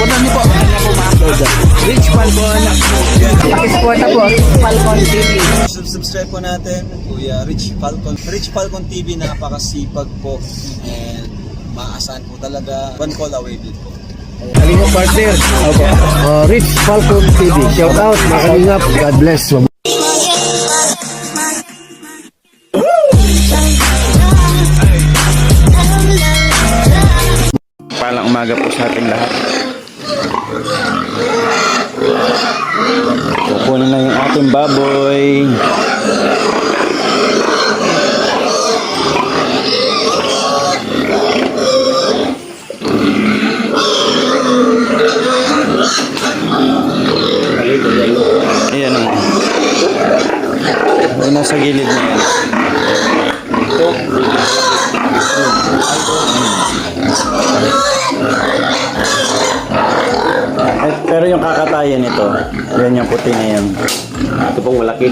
Supportan niyo po. Ano po ma-upload. Rich Falcon. Pakisupport na po. Falcon TV. Subscribe po natin, Kuya Rich Falcon. Rich Falcon TV, napakasipag po. And maasahan po talaga. One call away din po. Kalingap partner. Rich Falcon TV. Shout out mga kalingap. God bless. Palang umaga po sa ating lahat. Kukunin na yung ating baboy. Ayan o. Ay, nasa gilid na yan. Ito. Pero yung kakatayan nito, yan yung puti na yan. Ito pong malaki.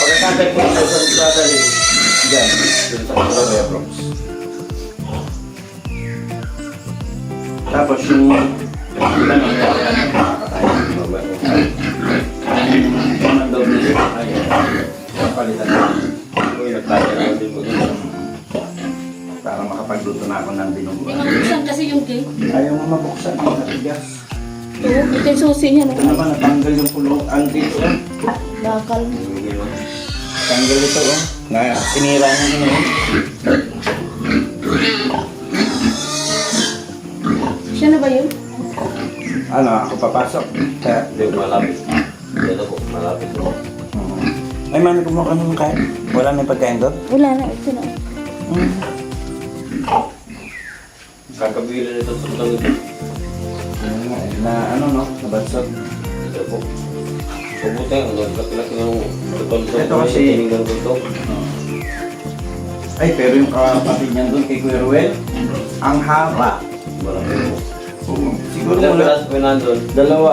Pagkakatay po sa dadali dyan, dun sa Colombia Bronx. Tapos yung ilan ang palitan ko yung nagtaya na din po para makapagluto na ako ng binubuan. Mabuksan kasi yung cake. Ayaw mo mabuksan ang natigas. Oo, ito yung susi niya. Ito naman natanggal yung pulong ang dito. Bakal. Tanggal ito oh. Na sinira niya yun. Siya na ba yun? Ano, ako papasok. Kaya, Hindi, malapit. Dito po, malapit po. ay man, kumuha ka ng kain. Wala na yung pagkain doon? Wala na, ito na. Kakabila nito sa lang ito. Na ano no, nabansot. Ito po. Pabuti ang laki-laki ng tutol. Ito kasi- Ay, pero yung kapatid niyan doon kay Kuya Ruel, ang haba. Malaki po. Siguro Ilang wala. piras po yun nandun? Dalawa.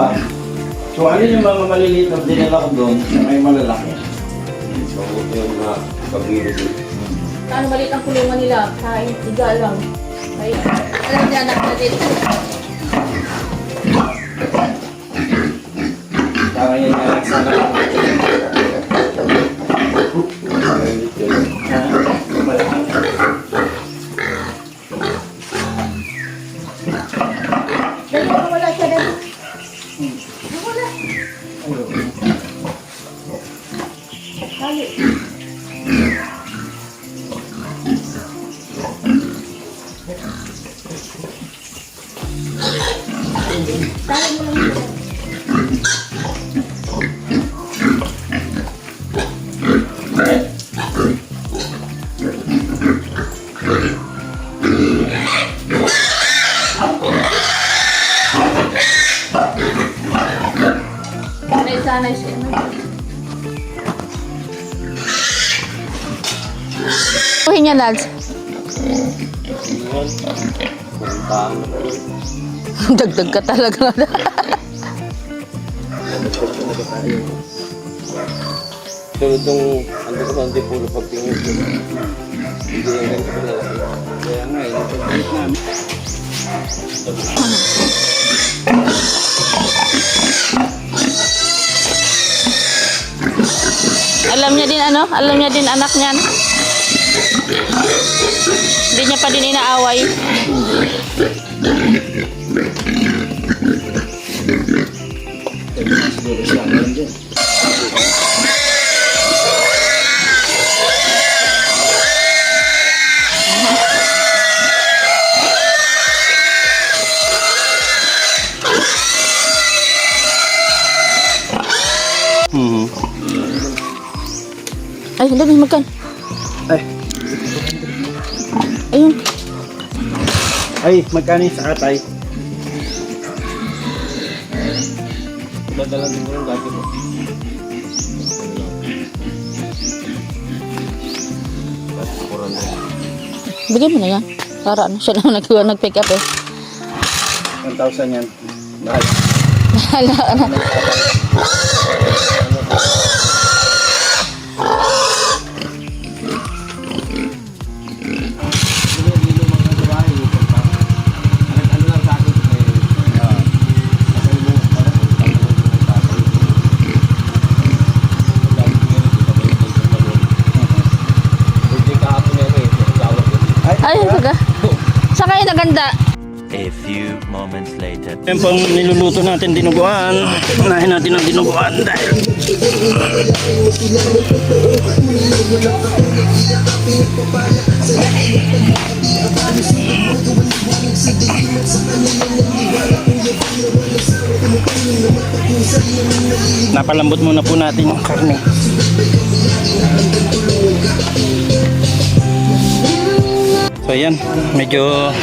So ano yung mga maliliit na dinala ko doon na may malalaki? Mabuti yung mga kabila dito. Ano maliit ang kulungan nila? Kain, tiga lang. Ay, alam niya anak na dito. Para yan yung nagsana. Dali, wala siya dali. Wala. Dali. Dali mo lang yun. Sanay siya. Kuhin niya, Lads. Dagdag ka talaga. Tulad nung ando ko hindi puro pagtingin ko. Hindi yan ganito pala. Kaya nga, ito Alam niya din ano? Alam niya din anak niyan. Hindi niya pa din inaaway. Ay, hindi makan. Ay. Ayun. Ay, magkano yung sa atay? Dadalan din mo yung dati mo. Bigyan mo na yan. Para ano siya lang nag-pick up eh. 1,000 yan. Mahal. Bahala na. Ay, saga. Saan kayo naganda? A few moments later. Yan pong niluluto natin dinuguan. Unahin natin ang dinuguan dahil napalambot muna po natin yung karne. So yan, medyo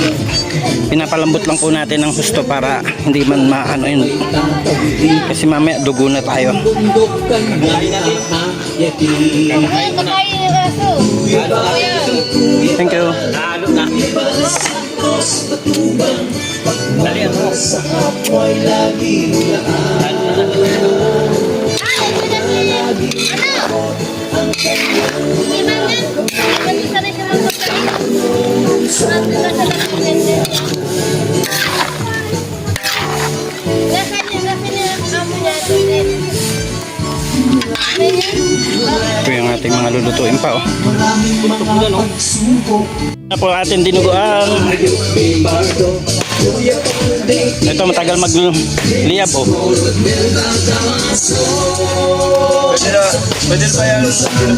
pinapalambot lang po natin ng husto para hindi man maano yun. Kasi mamaya dugo na tayo. Thank you. Ito yung ating mga lulutuin pa, oh. Ito po ang ating dinuguan. Ito matagal magliyab, oh. Pwede ba yan?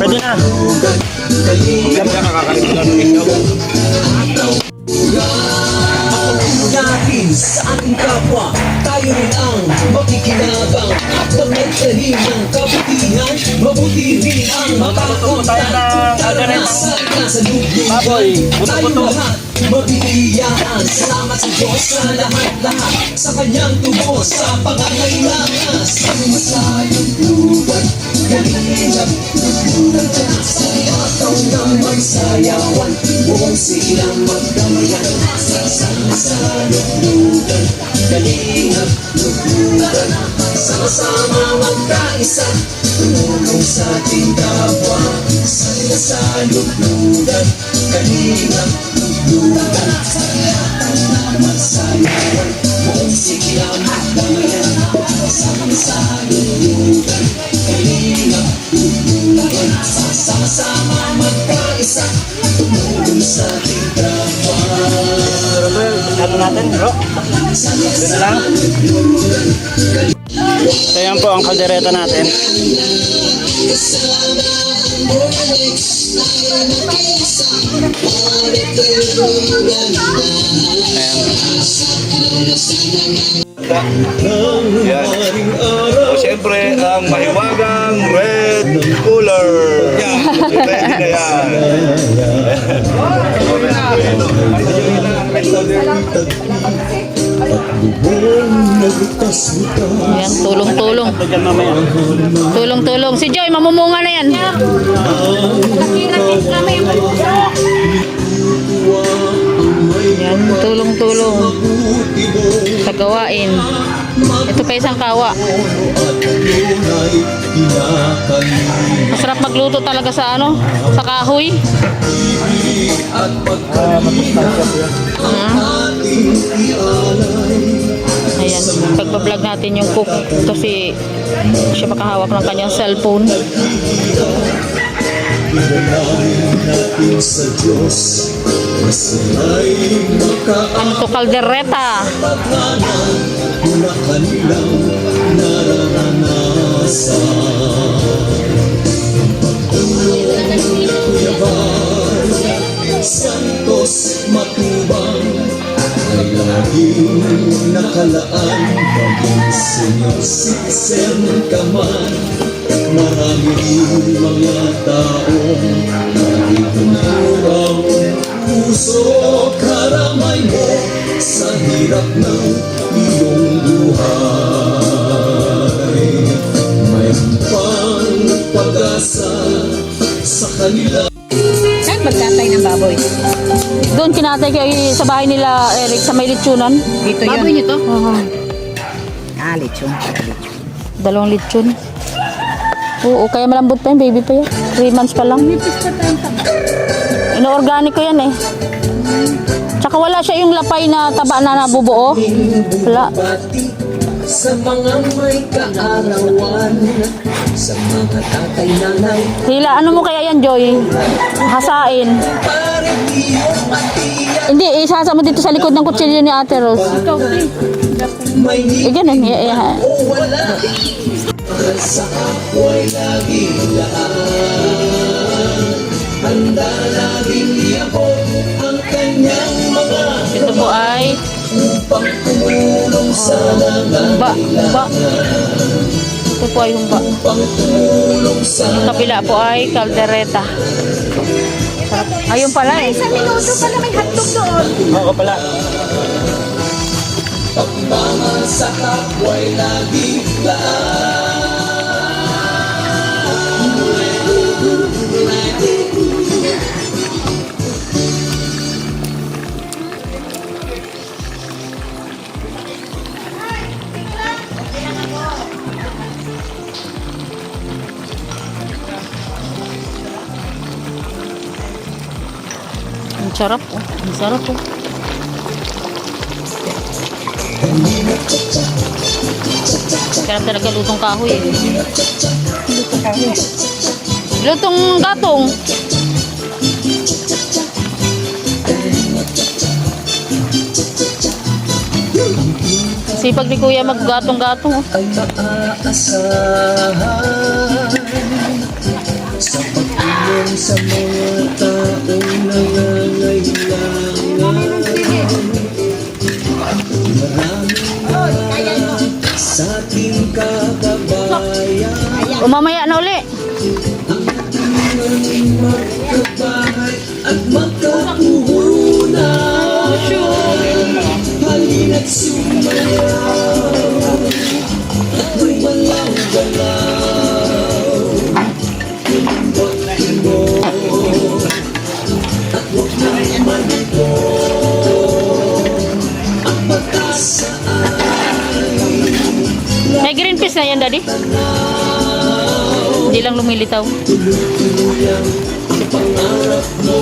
Pwede na. Natin sa ating kapwa, tayo rin ang makikinabang at pangagtahin ng kabutihan, mabuti rin ang makakontak at nasa lublugan. Tayo lahat mabibigyan. Salamat sa Diyos sa lahat-lahat, sa kanyang tubos sa pangangailangan. Sa lublugan, galingan, lublugan ka na sa ataw na magsayawan. Buong silang magdamayan, sa lublugan, galingan, lublugan, sama-sama magkaisa, tumulong sa ating kapwa. Sa lublugan, galingan, lublugan, sa ataw na magsayawan. Buong silang magdamayan, sa lublugan, galingan, lublugan, sama-sama magkaisa, tumulong sa ating kapwa. Ano natin, bro? Ito na lang. So yan po ang kaldereta natin. Yan. O siyempre, ang mahiwagang red cooler. Yan. Ready na yan. Ayan, tulong-tulong. Diyan mamaya. Tulong-tulong. Si Joy, mamumunga na yan. Yan, Tulong-tulong sa gawain. Ito pa isang kawa. Masarap magluto talaga sa ano, sa kahoy. Ayan, pagbablog natin yung cook kasi siya makahawak ng kanyang cellphone. Ano to, kaldereta? Santos Matubang ay laging nakalaan maging senior citizen ka man. Marami rin mga taong nagigumurang puso karamay mo sa hirap ng iyong buhay. May pang pag-asa sa kanila. Saan magkatay ng baboy? Doon kinatay kayo sa bahay nila, Eric, sa may litsunan. Dito yun. Baboy niyo to? Oo. Lechon. 2 lechon. Oo, kaya malambot pa yun, baby pa yan. 3 months pa lang. Ino-organic ko yan eh. Tsaka wala siya yung lapay na taba na nabubuo. Wala. Sa mga may kaarawan, sa mga tatay nanay, Hila, ano mo kaya yan, Joy? Hasain. parang iyong atiya. Hindi, isasa mo dito sa likod ng kutsilyo ni Ate Rose. May Eh, ganun. o wala. Sa ako'y laging laan. Handa laging iyabot ang kanyang mga Ito po ay upang tumulong sa humba. Ito po ay humba. tumulong sa Yung kabila po ay kaldereta. Sarap. Ayun pala eh. Minuto pala may hotdog doon. Oo pala. pagmamahal sa kapwa'y laging laan. Ang sarap oh. Ang sarap oh. Kaya talaga lutong kahoy eh. Dito kami. Lutong gatong. Sipag ni Kuya maggatong-gatong oh. Ay maaasahan sa pagtulong sa mga taong nangangailangan. Maraming sa ating kababayan O mamaya na uli. magkabahay at magkapuhunan. Halina't sumayaw at may walang galaw. Tumbo at huwag naman ito ang pag-asa May green peas na yan, Daddy. Hindi lang lumilitaw. tuluyang sa pangarap mo.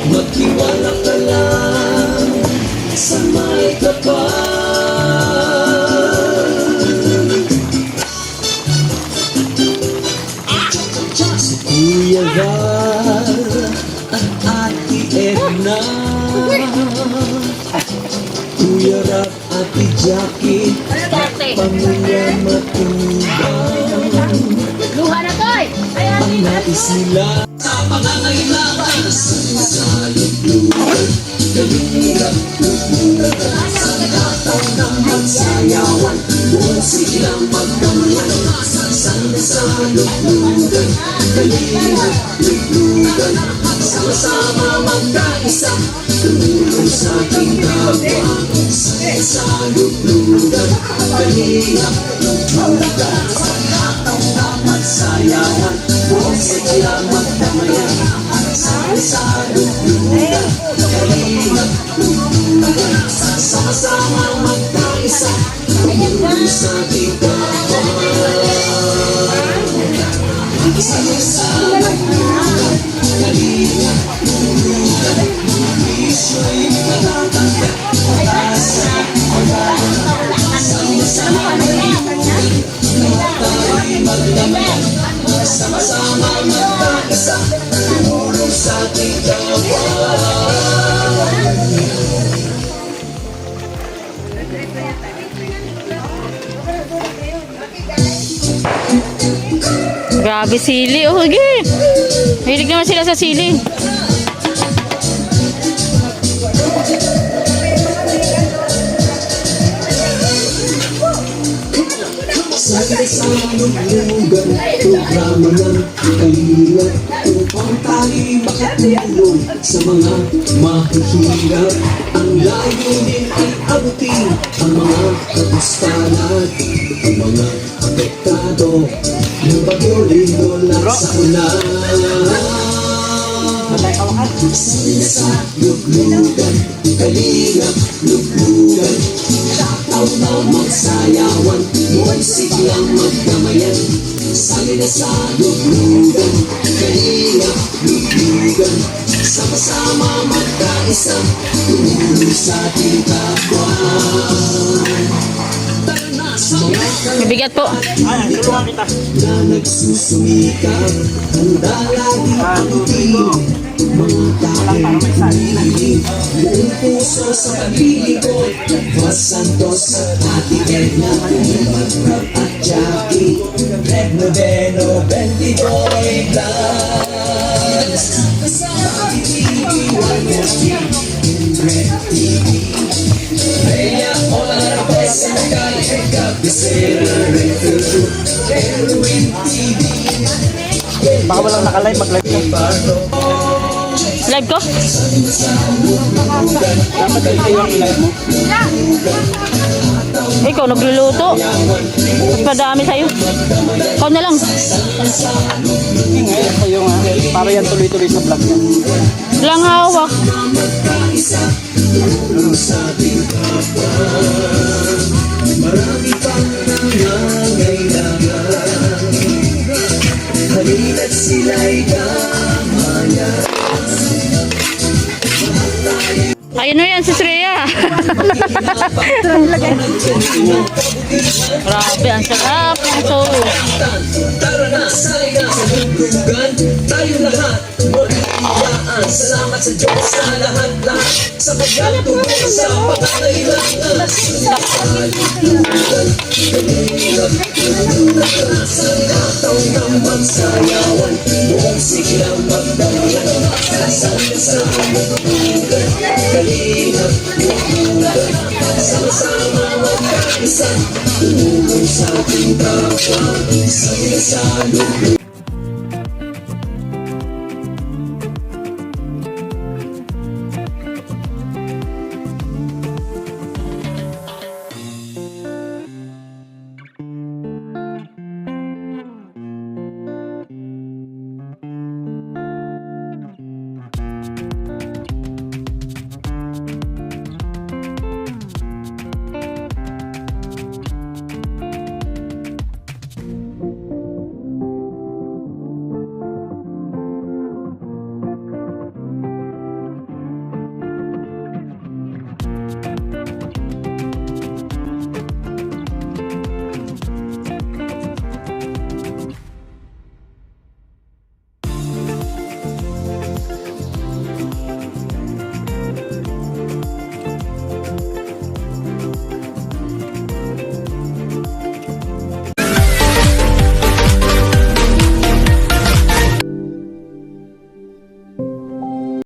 Magtiwala ka lang sa may kapal. Si Kuya Val at Ate Edna, Kuya Rap, Ate Jackie, pamilya Matubang. Luha na to eh. Ang nais nila sa pangangailangan sa lublugan, kalingap, lublugan, sa lataw ng magsayawan, buwan silang magdamayan, sa lublugan, kalingap, lublugan, sama-sama magkaisa, tumulong sa ating kapwa, sa lublugan, kalingap, lublugan, sa lataw ng magsayawan, buwan silang magdamayan, sa lublugan, kalingap, lublugan. tumulong sa ating kapwa. Sama-sama Kalinga, isyo'y matatangkat pag-asa. Sama-sama tayo'y magdamag, sama-sama magkaisa, tumulong sa ating kapwa. Grabe sili. Oh, sige. Hilig naman sila sa sili. Sama-sama luglugan, programa ng Kalinga upang tayo'y makatulong sa mga mahihirap. Ang layunin ay abutin ang mga kapustalan, ang mga apektado ng bagyo lindol at sakulan. Sa luglugan, Kalinga, luglugan, tataw na magsayawan, munsik lang magdamayan. Sali na sa luglugan, Kalinga, luglugan, sama-sama magkaisa, tumulong sa ating kapwa. Tara na sa mga Mabigat po. na nagsusumikap, handa laging patutin mga taong pinilig, buong puso sa pag-ibig. Mas Santos at Edna, Mag-Rap at Jackie, Red Noveno, 22 Plus. Kasama TV1 Red TV, Rhea Olarapes, Nakay, Ekap, Gisela, Red Two, Erwin TV. Baka walang nakalive, mag-live ka. Live ko? Dapat kayo yung live mo. Ikaw nagluluto. Mas madami sa'yo. Ikaw na lang. Ngayon kayo nga, para yan tuloy-tuloy sa vlog niya. Lang hawak. Marami pang nangangailangan, halina't sila'y damayan. Ayun na yan, si Sreya. Grabe, ang sarap ng sauce. Tara na, sali na sa luglugan, tayo lahat magkikiyaan. Salamat sa Diyos sa lahat-lahat, sa pagkatulong sa pangangailangan. Sa luglugan, Kalinga, luglugan, sa kataw ng magsayawan, buong siglang magdamayan. Sa luglugan, Kalinga, luglugan, sama-sama magkaisa, tumulong sa ating kapwa. Sa luglugan.